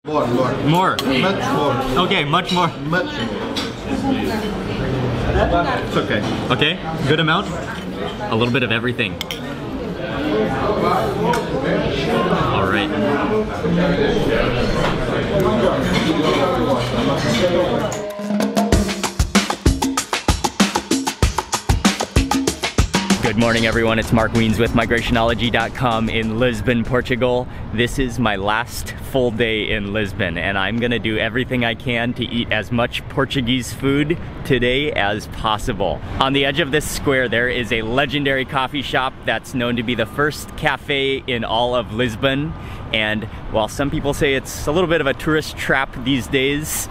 More. More? Much more. Okay, much more. Much more. It's okay. Okay, good amount? A little bit of everything. All right. Good morning, everyone. It's Mark Wiens with migrationology.com in Lisbon, Portugal. This is my last full day in Lisbon, and I'm gonna do everything I can to eat as much Portuguese food today as possible. On the edge of this square, there is a legendary coffee shop that's known to be the first cafe in all of Lisbon. And while some people say it's a little bit of a tourist trap these days,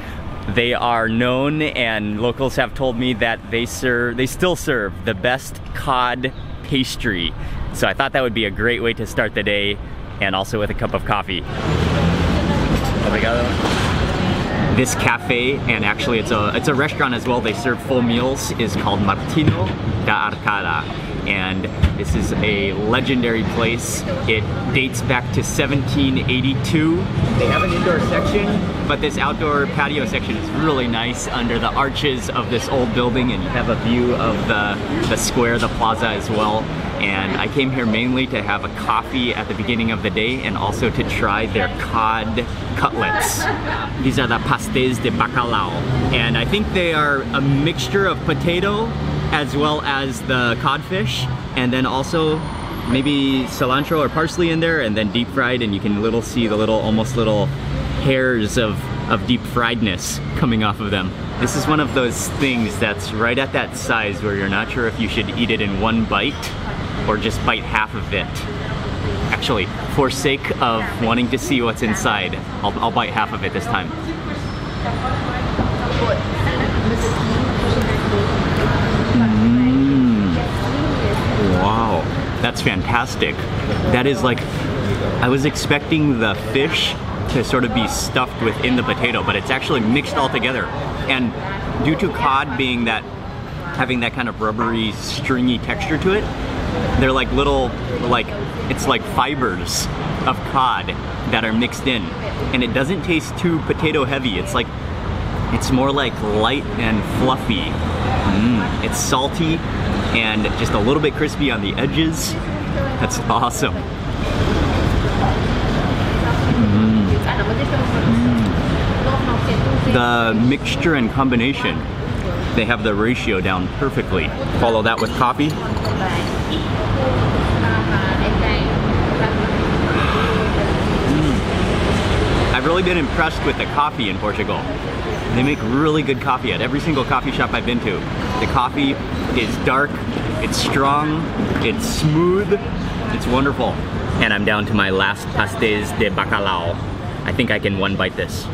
they are known, and locals have told me that they still serve the best cod pastry. So I thought that would be a great way to start the day, and also with a cup of coffee. Obrigado. This cafe, and actually it's a restaurant as well, they serve full meals, is called Martinho Da Arcada. And this is a legendary place. It dates back to 1782. They have an indoor section, but this outdoor patio section is really nice under the arches of this old building, and you have a view of the square, the plaza as well. And I came here mainly to have a coffee at the beginning of the day and also to try their cod cutlets. These are the pastéis de bacalhau. And I think they are a mixture of potato as well as the codfish, and then also maybe cilantro or parsley in there, and then deep fried, and you can see the almost little hairs of deep friedness coming off of them. This is one of those things that's right at that size where you're not sure if you should eat it in one bite or just bite half of it. Actually, for sake of wanting to see what's inside, I'll bite half of it this time. Wow, that's fantastic. That is like, I was expecting the fish to sort of be stuffed within the potato, but it's actually mixed all together. And due to cod having that kind of rubbery, stringy texture to it, they're like little, it's like fibers of cod that are mixed in. And it doesn't taste too potato heavy. It's more like light and fluffy. It's salty and just a little bit crispy on the edges. That's awesome. The mixture and combination, they have the ratio down perfectly. Follow that with coffee. I've really been impressed with the coffee in Portugal. They make really good coffee at every single coffee shop I've been to. The coffee is dark, it's strong, it's smooth, it's wonderful. And I'm down to my last pastéis de bacalhau. I think I can one bite this.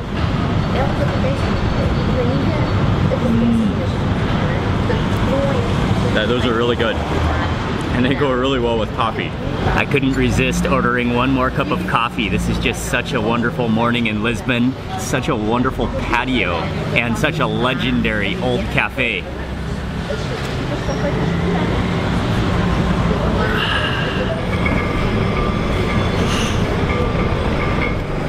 Those are really good. And they go really well with coffee. I couldn't resist ordering one more cup of coffee. This is just such a wonderful morning in Lisbon, such a wonderful patio, and such a legendary old cafe.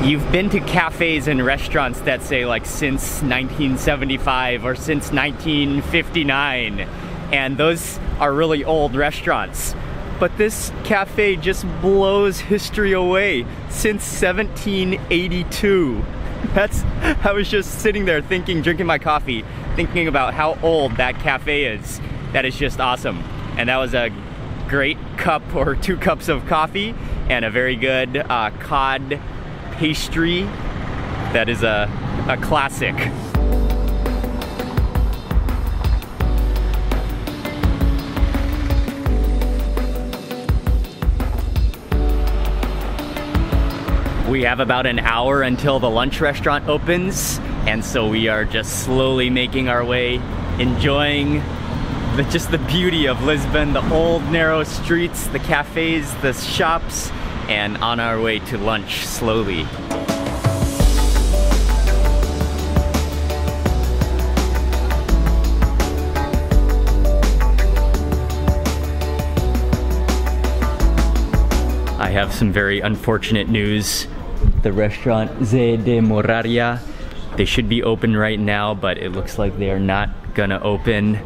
You've been to cafes and restaurants that say like since 1975 or since 1959. And those are really old restaurants. But this cafe just blows history away since 1782. I was just sitting there thinking, drinking my coffee, thinking about how old that cafe is. That is just awesome. And that was a great cup or 2 cups of coffee and a very good cod pastry. That is a classic. We have about an hour until the lunch restaurant opens, and so we are just slowly making our way, enjoying just the beauty of Lisbon, the old narrow streets, the cafes, the shops, and on our way to lunch slowly. I have some very unfortunate news. the Restaurant Zé da Mouraria. They should be open right now, but it looks like they are not gonna open.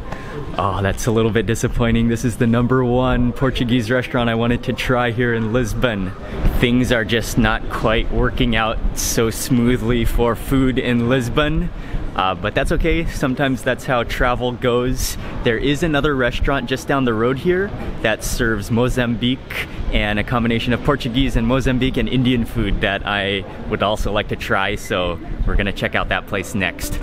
Oh, that's a little bit disappointing. This is the #1 Portuguese restaurant I wanted to try here in Lisbon. Things are just not quite working out so smoothly for food in Lisbon. But that's okay, sometimes that's how travel goes. There is another restaurant just down the road here that serves Mozambique and a combination of Portuguese and Mozambique and Indian food that I would also like to try, so we're gonna check out that place next.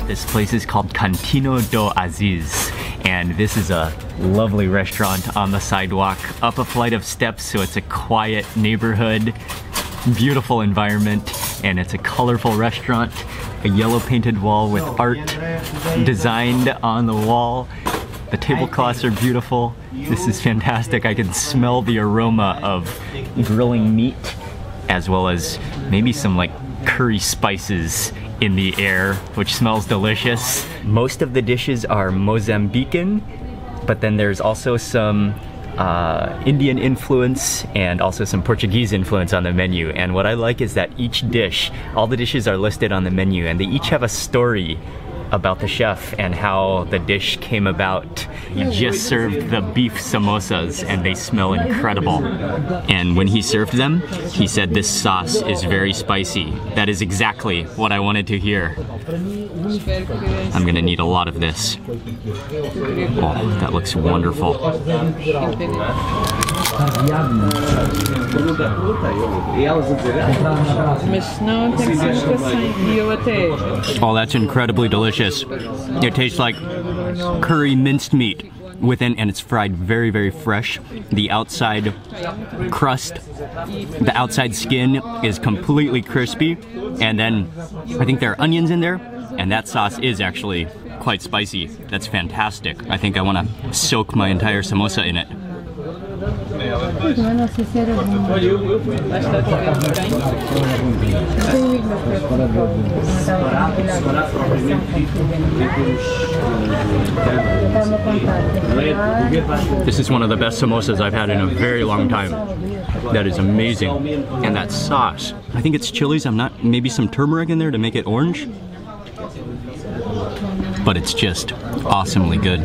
This place is called Cantinho do Aziz, and this is a lovely restaurant on the sidewalk, up a flight of steps, so it's a quiet neighborhood, beautiful environment, and it's a colorful restaurant. A yellow painted wall with art designed on the wall. The tablecloths are beautiful. This is fantastic. I can smell the aroma of grilling meat, as well as maybe some like curry spices in the air, which smells delicious. Most of the dishes are Mozambican, but then there's also some Indian influence and also some Portuguese influence on the menu. And what I like is that each dish, all the dishes are listed on the menu, and they each have a story about the chef and how the dish came about. He just served the beef samosas and they smell incredible. And when he served them, he said this sauce is very spicy. That is exactly what I wanted to hear. I'm gonna need a lot of this. Oh, that looks wonderful. Oh, that's incredibly delicious. It tastes like curry minced meat within, and it's fried very, very fresh. The outside crust, the outside skin is completely crispy, and then I think there are onions in there, and that sauce is actually quite spicy. That's fantastic. I think I want to soak my entire samosa in it. This is one of the best samosas I've had in a very long time. That is amazing. And that sauce, I think it's chilies. Maybe some turmeric in there to make it orange. But it's just awesomely good.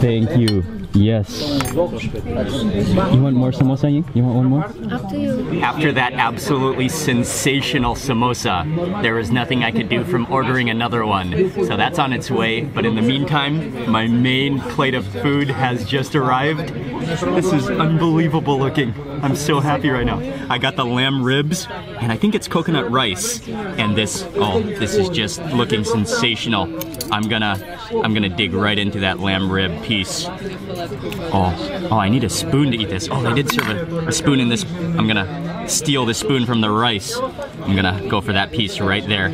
Thank you. Yes. You want more samosa, Ying? You want one more? Up to you. After that absolutely sensational samosa, there was nothing I could do from ordering another one. So that's on its way. But in the meantime, my main plate of food has just arrived. This is unbelievable looking. I'm so happy right now. I got the lamb ribs, and I think it's coconut rice. And this is just looking sensational. I'm gonna dig right into that lamb rib piece. Oh, I need a spoon to eat this. Oh, they did serve a spoon in this. I'm gonna steal the spoon from the rice. I'm gonna go for that piece right there.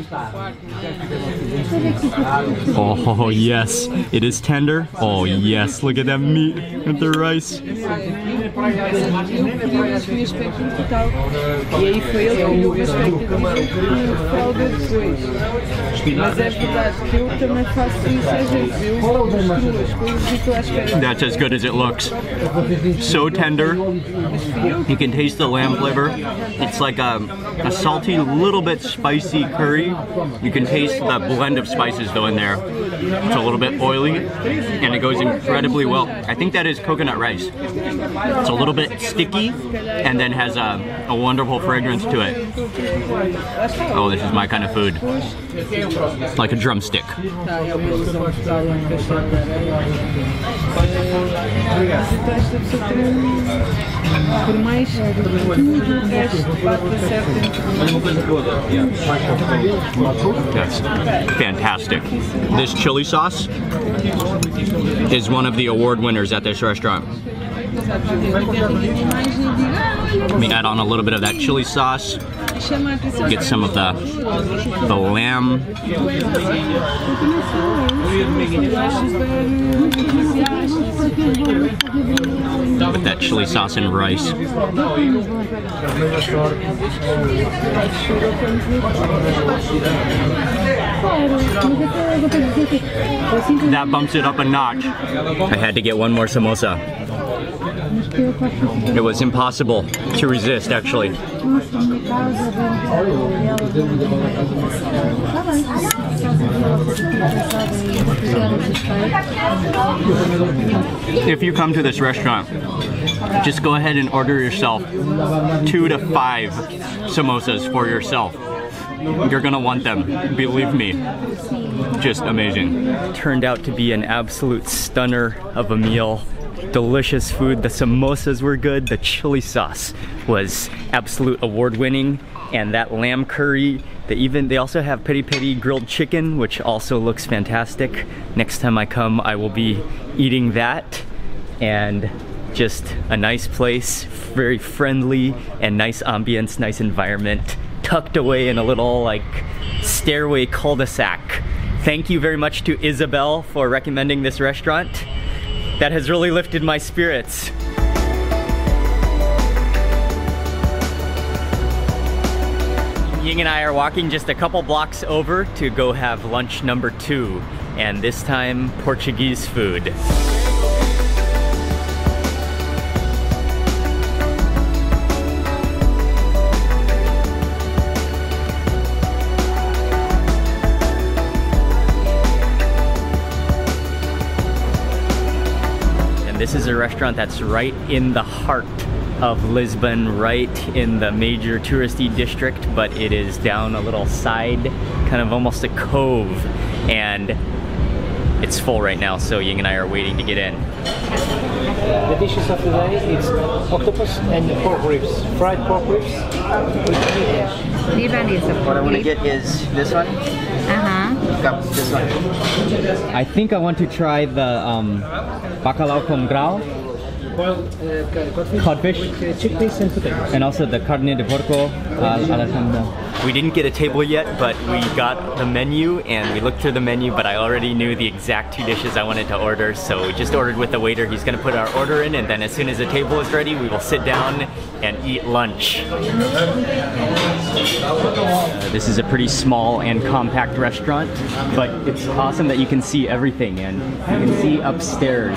Oh yes, it is tender. Oh yes, look at that meat with the rice. That's as good as it looks. So tender. You can taste the lamb flavor. It's like a salty, little bit spicy curry. You can taste the blend of spices though in there. It's a little bit oily and it goes incredibly well. I think that is coconut rice. It's a little bit sticky and then has a wonderful fragrance to it. Oh, this is my kind of food. Like a drumstick. That's fantastic. This chili sauce is one of the award winners at this restaurant. Let me add on a little bit of that chili sauce. Get some of the lamb. With that chili sauce and rice. That bumps it up a notch. I had to get one more samosa. It was impossible to resist, actually. If you come to this restaurant, just go ahead and order yourself 2 to 5 samosas for yourself. You're gonna want them, believe me. Just amazing. Turned out to be an absolute stunner of a meal. Delicious food. The samosas were good. The chili sauce was absolute award-winning, and that lamb curry. They also have peri grilled chicken, which also looks fantastic. Next time I come, I will be eating that. And just a nice place, very friendly and nice ambience, nice environment, tucked away in a little like stairway cul-de-sac. Thank you very much to Isabel for recommending this restaurant. That has really lifted my spirits. Ying and I are walking just a couple blocks over to go have lunch number 2, and this time Portuguese food. This is a restaurant that's right in the heart of Lisbon, right in the major touristy district, but it is down a little side, kind of almost a cove, and it's full right now, so Ying and I are waiting to get in. The dishes of the day is octopus and pork ribs, fried pork ribs. What I want to get is this one. This one. I think I want to try the bacalhau com grão, codfish, with chickpeas and potatoes, and also the carne de porco. We didn't get a table yet, but we got the menu and we looked through the menu, but I already knew the exact 2 dishes I wanted to order, so we just ordered with the waiter. He's going to put our order in, and then as soon as the table is ready, we will sit down and eat lunch. This is a pretty small and compact restaurant, but it's awesome that you can see everything, and you can see upstairs.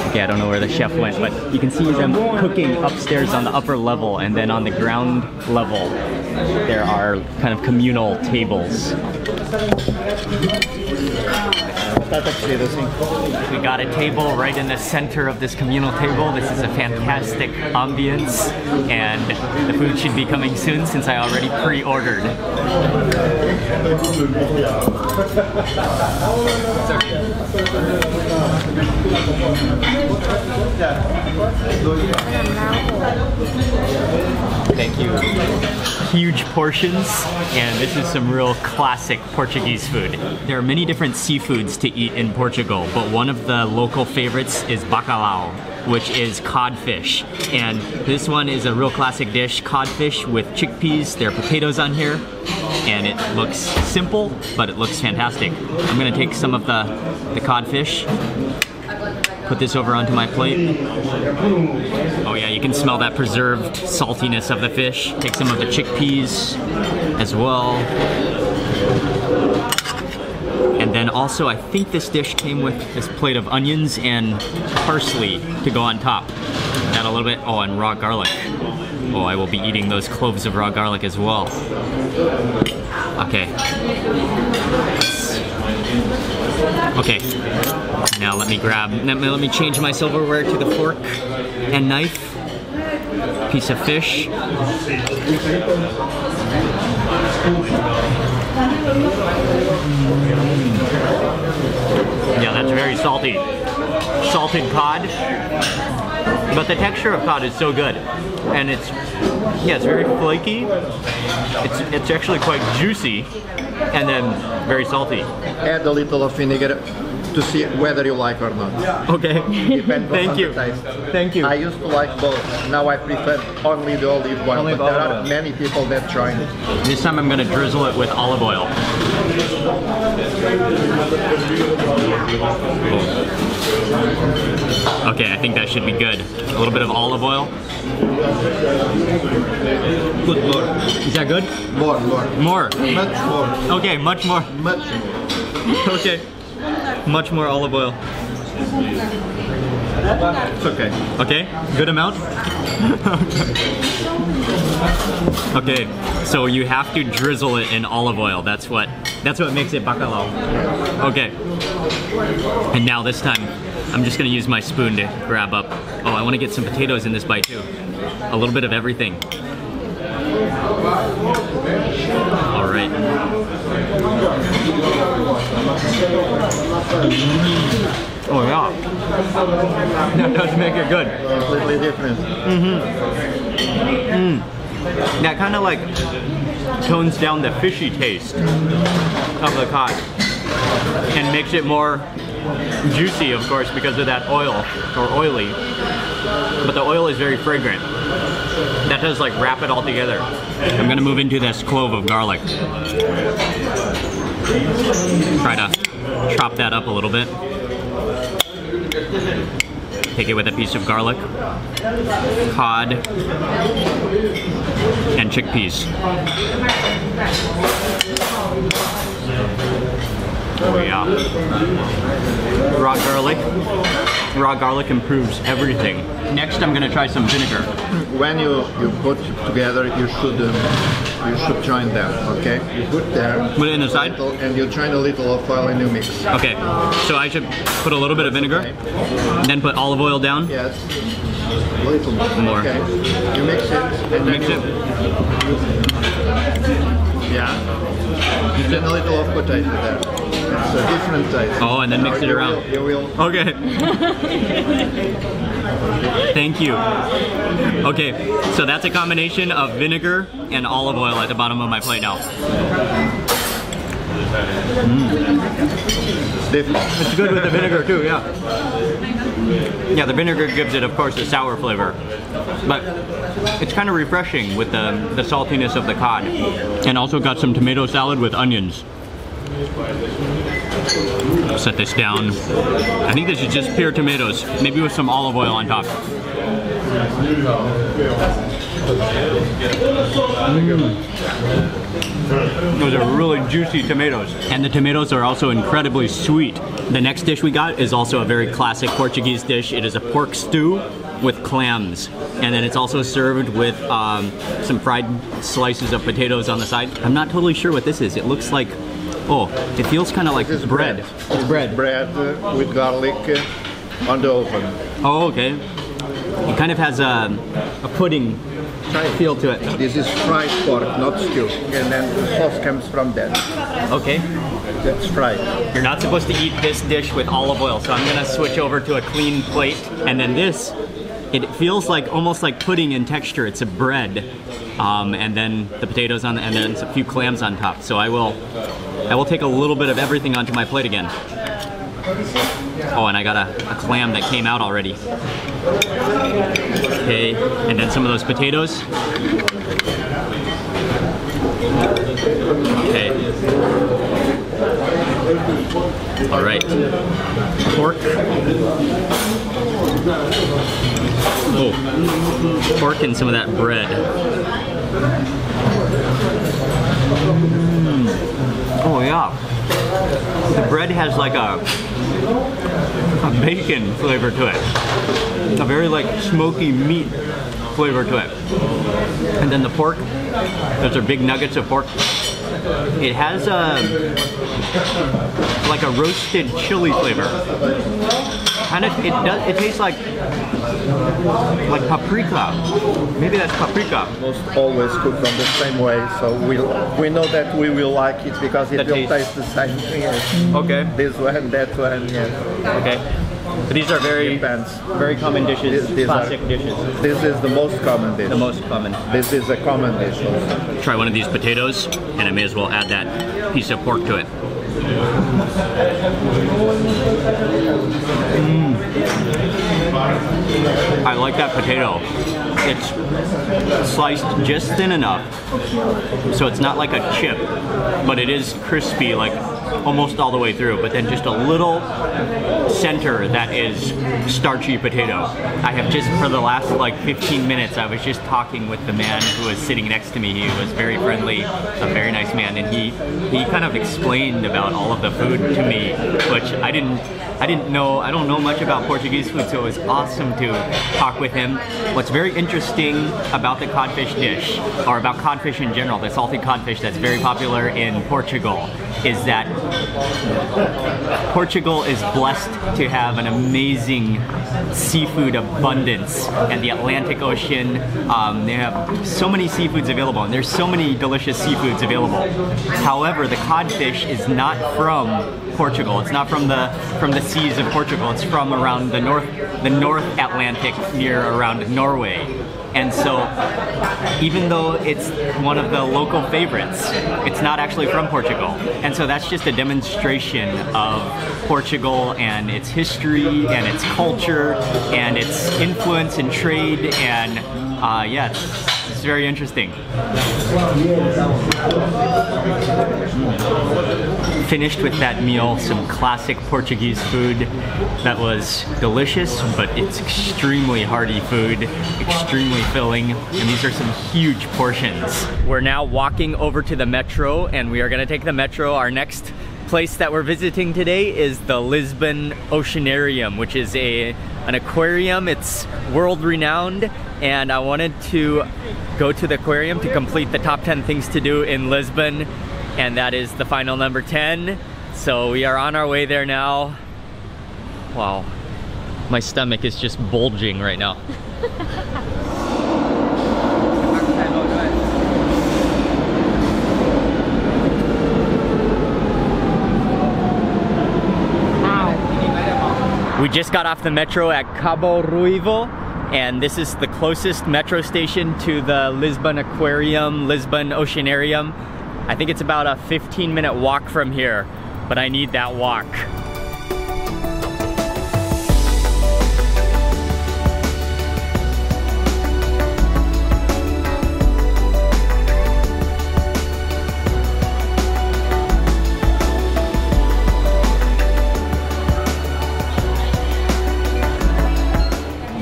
Okay, I don't know where the chef went, but you can see them cooking upstairs on the upper level, and then on the ground level there are kind of communal tables. We got a table right in the center of this communal table. This is a fantastic ambience, and the food should be coming soon since I already pre-ordered. Thank you. Huge portions, and this is some real classic Portuguese food. There are many different seafoods to eat in Portugal, but one of the local favorites is bacalhau, which is codfish. And this one is a real classic dish, codfish with chickpeas. There are potatoes on here, and it looks simple, but it looks fantastic. I'm gonna take some of the codfish, put this over onto my plate. Oh yeah, you can smell that preserved saltiness of the fish. Take some of the chickpeas as well. And then also, I think this dish came with this plate of onions and parsley to go on top. Add a little bit, oh, and raw garlic. Oh, I will be eating those cloves of raw garlic as well. Okay. Okay, now let me change my silverware to the fork and knife. Piece of fish. Yeah, that's very salty. Salted cod. But the texture of cod is so good. And it's very flaky. It's actually quite juicy. And then very salty. Add a little of vinegar to see whether you like or not. Okay. Depends on the taste. Thank you. I used to like both. Now I prefer only the olive oil, Only but there olive are oil. many people that try it. This time I'm gonna drizzle it with olive oil. Okay, I think that should be good. A little bit of olive oil. Good, more. Is that good? More. More. Much more. Okay, much more. Much more. Okay. Much more olive oil. It's okay. Okay, good amount? Okay, so you have to drizzle it in olive oil. That's what makes it bacalhau. Okay. And now this time, I'm just gonna use my spoon to grab up. Oh, I wanna get some potatoes in this bite too. A little bit of everything. All right. Oh yeah. That does make it good. Completely different. That kind of like tones down the fishy taste of the cod and makes it more juicy, of course, because of that oil, or oily. But the oil is very fragrant. That does like wrap it all together. I'm gonna move into this clove of garlic. Try to chop that up a little bit. Take it with a piece of garlic, cod, and chickpeas. Oh yeah. Raw garlic. Raw garlic improves everything. Next I'm gonna try some vinegar. When you put together, you should join them, okay? You put there. Put it in the side? And you join a little of oil and you mix. Okay, so I should put a little bit of vinegar, then put olive oil down? Yes. A little bit. More. Okay. You mix it. And Mix then it. Yeah. You put a little of potato there. It's a different taste. Oh, and then mix it around. You will. Okay. Thank you. Okay, so that's a combination of vinegar and olive oil at the bottom of my plate now. It's good with the vinegar too, yeah. Yeah, the vinegar gives it, of course, a sour flavor. But it's kind of refreshing with the saltiness of the cod. And also got some tomato salad with onions. Set this down. I think this is just pure tomatoes, maybe with some olive oil on top. Those are really juicy tomatoes. And the tomatoes are also incredibly sweet. The next dish we got is also a very classic Portuguese dish. It is a pork stew with clams. And then it's also served with some fried slices of potatoes on the side. I'm not totally sure what this is. It looks like, oh, it feels kind of like bread. It's bread. Bread with garlic on the oven. Oh, okay. It kind of has a pudding feel to it. This is fried pork, not stew. And then the sauce comes from that. Okay. That's fried. You're not supposed to eat this dish with olive oil, so I'm gonna switch over to a clean plate. And then this, it feels like almost like pudding in texture. It's a bread, and then the potatoes on, and then a few clams on top. So I will take a little bit of everything onto my plate again. Oh, and I got a clam that came out already. Okay, and then some of those potatoes. Okay. All right. Pork. Oh, pork and some of that bread. Oh yeah. The bread has like a bacon flavor to it. A very like smoky meat flavor to it. And then the pork, those are big nuggets of pork. It has like a roasted chili flavor. Kind of, it tastes like paprika. Maybe that's paprika. Almost always cooked from the same way, so we know that we will like it because it will taste the same thing. Okay. This one, that one, yes. Okay. But these are very common dishes, classic dishes. This is the most common dish. The most common. This is a common dish also. Try one of these potatoes, and I may as well add that piece of pork to it. I like that potato. It's sliced just thin enough, so it's not like a chip, but it is crispy, like almost all the way through, but then just a little center that is starchy potato. I have just, for the last like 15 minutes, I was just talking with the man who was sitting next to me. He was very friendly, a very nice man, and he kind of explained about all of the food to me, which I don't know much about Portuguese food, so it was awesome to talk with him. What's very interesting about the codfish dish, or about codfish in general, the salted codfish that's very popular in Portugal, is that Portugal is blessed to have an amazing seafood abundance, and the Atlantic Ocean, they have so many seafoods available, and there's so many delicious seafoods available. However, the codfish is not from Portugal. It's not from the seas of Portugal. It's from around the North Atlantic, near around Norway. And so, even though it's one of the local favorites, it's not actually from Portugal. And so that's just a demonstration of Portugal and its history and its culture and its influence in trade, and yeah, it's very interesting. Finished with that meal, some classic Portuguese food that was delicious, but it's extremely hearty food, extremely filling, and these are some huge portions. We're now walking over to the metro, and we are gonna take the metro. Our next place that we're visiting today is the Lisbon Oceanarium, which is an aquarium. It's world renowned, and I wanted to go to the aquarium to complete the top 10 things to do in Lisbon, and that is the final number 10. So we are on our way there now. Wow, my stomach is just bulging right now. We just got off the metro at Cabo Ruivo, and this is the closest metro station to the Lisbon Aquarium, Lisbon Oceanarium. I think it's about a 15-minute walk from here, but I need that walk.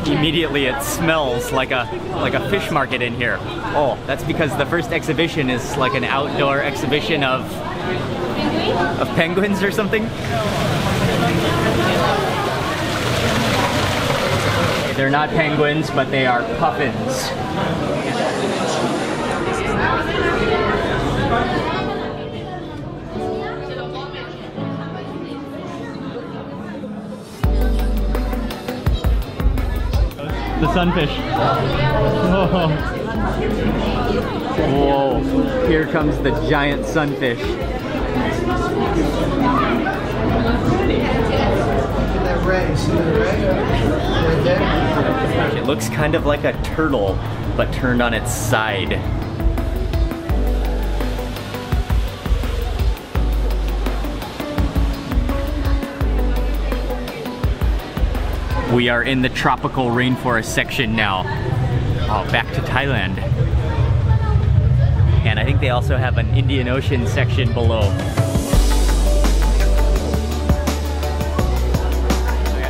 Immediately it smells like a fish market in here. Oh, that's because the first exhibition is like an outdoor exhibition of penguins or something. They're not penguins, but they are puffins. The sunfish. Oh. Whoa, here comes the giant sunfish. It looks kind of like a turtle, but turned on its side. We are in the tropical rainforest section now. Oh, back to Thailand. And I think they also have an Indian Ocean section below.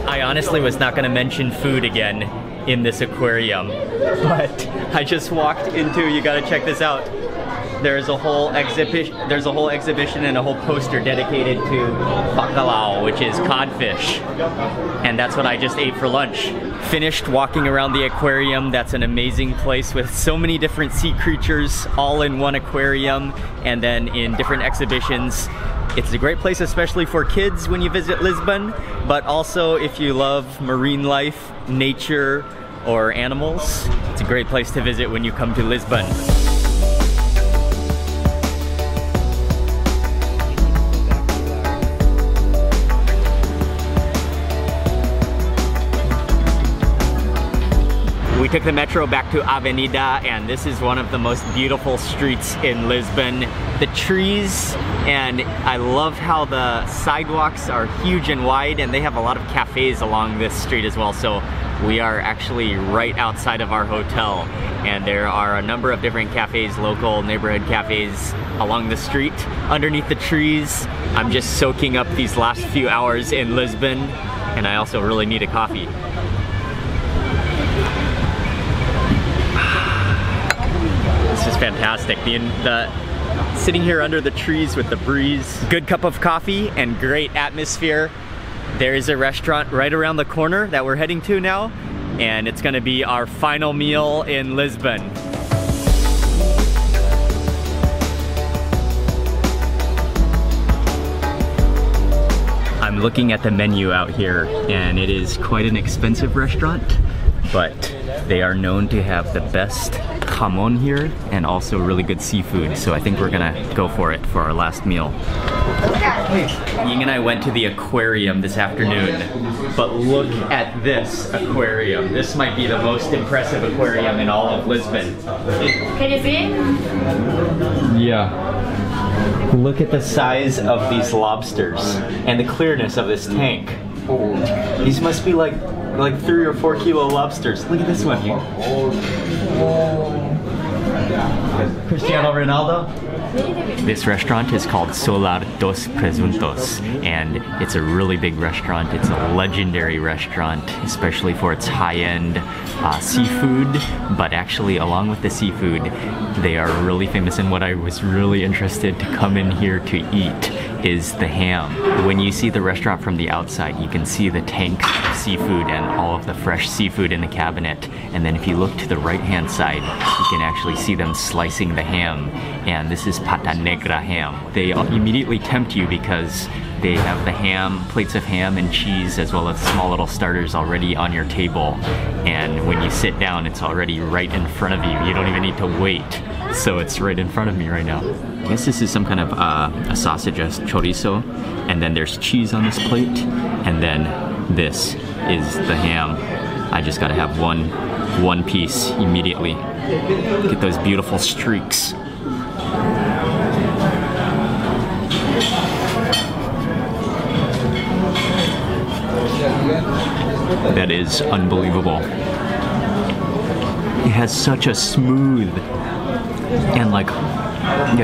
I honestly was not going to mention food again in this aquarium, but I just walked into, you gotta check this out. There's a whole exhibition and a whole poster dedicated to bacalhau, which is codfish. And that's what I just ate for lunch. Finished walking around the aquarium. That's an amazing place with so many different sea creatures all in one aquarium and then in different exhibitions. It's a great place, especially for kids when you visit Lisbon, but also if you love marine life, nature, or animals. It's a great place to visit when you come to Lisbon. We took the metro back to Avenida, and this is one of the most beautiful streets in Lisbon. the trees, and I love how the sidewalks are huge and wide, and they have a lot of cafes along this street as well. So we are actually right outside of our hotel, and there are a number of different cafes, local neighborhood cafes along the street underneath the trees. I'm just soaking up these last few hours in Lisbon, and I also really need a coffee. This is fantastic. The sitting here under the trees with the breeze, good cup of coffee and great atmosphere. There is a restaurant right around the corner that we're heading to now, and it's gonna be our final meal in Lisbon. I'm looking at the menu out here, and it is quite an expensive restaurant, but they are known to have the best jamon here and also really good seafood, so I think we're gonna go for it for our last meal. Ying and I went to the aquarium this afternoon, but look at this aquarium. This might be the most impressive aquarium in all of Lisbon. Can you see? Yeah. Look at the size of these lobsters and the clearness of this tank. These must be like 3 or 4 kilo lobsters. Look at this one here. Cristiano Ronaldo. This restaurant is called Solar dos Presuntos, and it's a really big restaurant. It's a legendary restaurant, especially for its high-end seafood, but actually along with the seafood, they are really famous, and what I was really interested to come in here to eat is the ham. When you see the restaurant from the outside, you can see the tanks of seafood and all of the fresh seafood in the cabinet, and then if you look to the right-hand side, you can actually see them slicing the ham, and this is pata negra ham. They immediately tempt you because they have the ham, plates of ham and cheese, as well as small little starters already on your table, and when you sit down, it's already right in front of you. You don't even need to wait. So it's right in front of me right now. I guess this is some kind of a sausage, a chorizo, and then there's cheese on this plate, and then this is the ham. I just gotta have one piece immediately. Get those beautiful streaks. That is unbelievable. It has such a smooth and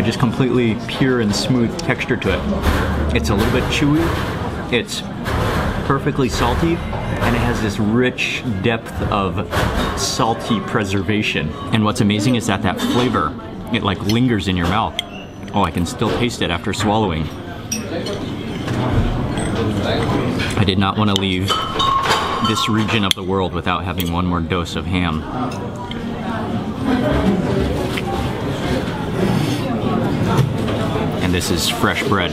just completely pure and smooth texture to it. It's a little bit chewy, it's perfectly salty, and it has this rich depth of salty preservation. And what's amazing is that flavor, it lingers in your mouth. Oh, I can still taste it after swallowing. I did not want to leave this region of the world without having one more dose of ham. And this is fresh bread.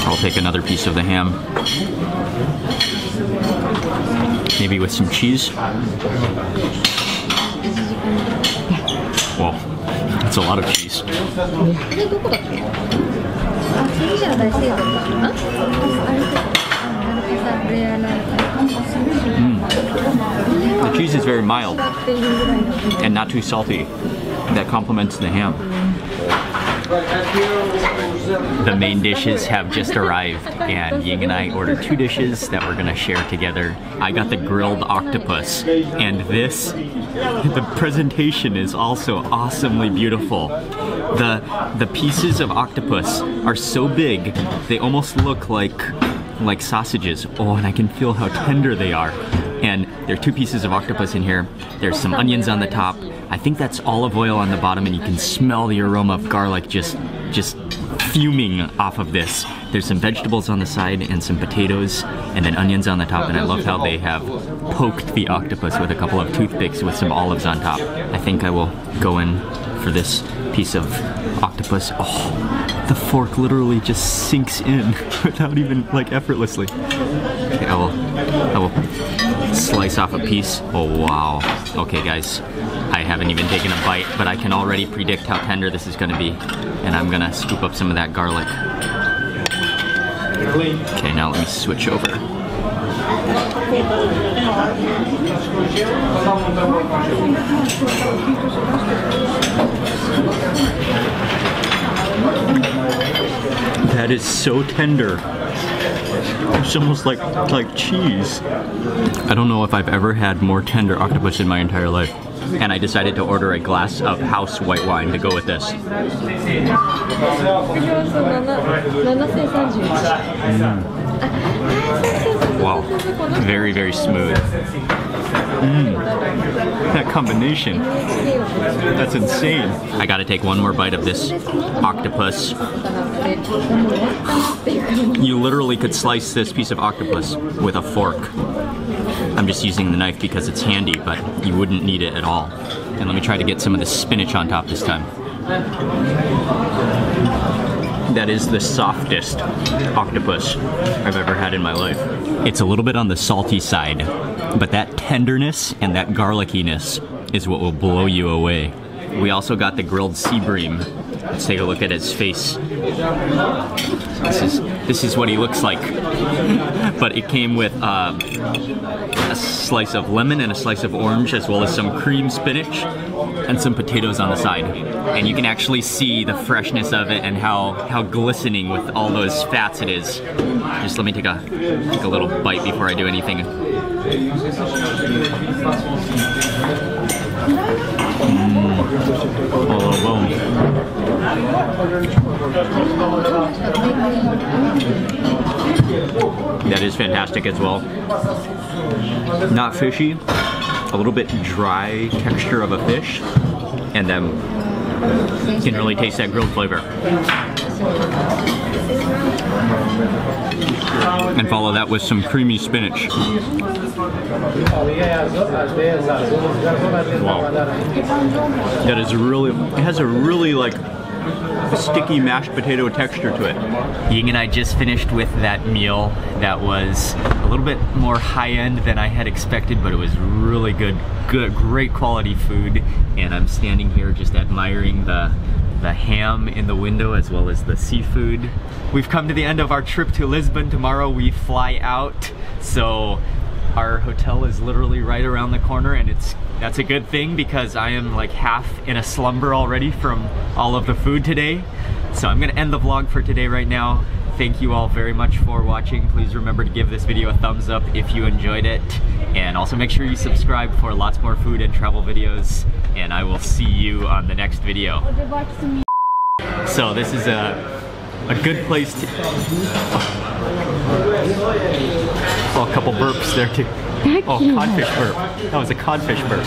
I'll take another piece of the ham. Maybe with some cheese. Whoa, that's a lot of cheese. The cheese is very mild and not too salty. That complements the ham. The main dishes have just arrived, and Ying and I ordered 2 dishes that we're gonna share together. I got the grilled octopus, and the presentation is also awesomely beautiful. The pieces of octopus are so big, they almost look like sausages. Oh, and I can feel how tender they are. And there are 2 pieces of octopus in here. There's some onions on the top. I think that's olive oil on the bottom, and you can smell the aroma of garlic just fuming off of this. There's some vegetables on the side and some potatoes, and then onions on the top, and I love how they have poked the octopus with a couple of toothpicks with some olives on top. I think I will go in for this piece of octopus. Oh, the fork literally just sinks in without even effortlessly. Okay, I will slice off a piece. Oh wow. Okay guys, I haven't even taken a bite, but I can already predict how tender this is gonna be. And I'm gonna scoop up some of that garlic. Okay, now let me switch over. That is so tender. It's almost like cheese. I don't know if I've ever had more tender octopus in my entire life. And I decided to order a glass of house white wine to go with this. Wow, very, very smooth. That combination, that's insane. I gotta take one more bite of this octopus. You literally could slice this piece of octopus with a fork. I'm just using the knife because it's handy, but you wouldn't need it at all. And let me try to get some of the spinach on top this time. That is the softest octopus I've ever had in my life. It's a little bit on the salty side, but that tenderness and that garlickiness is what will blow you away. We also got the grilled sea bream. Let's take a look at his face. This is what he looks like. But it came with a slice of lemon and a slice of orange, as well as some cream spinach and some potatoes on the side. And you can actually see the freshness of it and how glistening with all those fats it is. Just let me take a little bite before I do anything. Oh, boom. That is fantastic as well. Not fishy, a little bit dry texture of a fish, and then you can really taste that grilled flavor. And follow that with some creamy spinach. Wow. That is really, it has a really like sticky mashed potato texture to it. Ying and I just finished with that meal that was a little bit more high-end than I had expected, but it was really good, great quality food. And I'm standing here just admiring the ham in the window as well as the seafood. We've come to the end of our trip to Lisbon. Tomorrow we fly out, so our hotel is literally right around the corner, and that's a good thing because I am like half in a slumber already from all of the food today. So I'm gonna end the vlog for today right now. Thank you all very much for watching. Please remember to give this video a thumbs up if you enjoyed it. And also make sure you subscribe for lots more food and travel videos. And I will see you on the next video. So this is a good place to... Oh, a couple burps there too. Oh, codfish burp. That was a codfish burp.